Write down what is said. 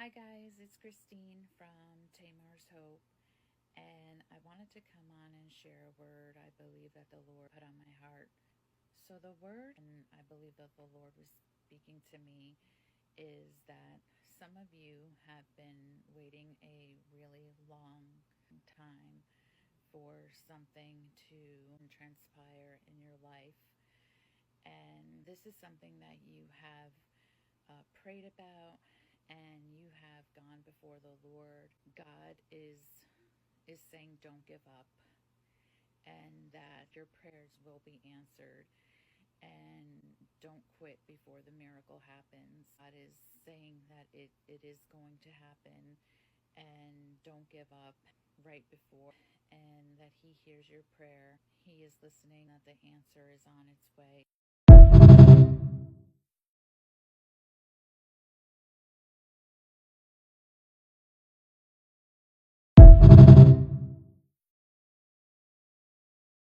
Hi guys, it's Christine from Tamar's Hope, and I wanted to come on and share a word I believe that the Lord put on my heart. So the word, and I believe that the Lord was speaking to me, is that some of you have been waiting a really long time for something to transpire in your life. And this is something that you have prayed about, and you have gone before the Lord. God is saying don't give up, and that your prayers will be answered, and don't quit before the miracle happens. God is saying that it is going to happen, and don't give up right before, and that He hears your prayer. He is listening, that the answer is on its way.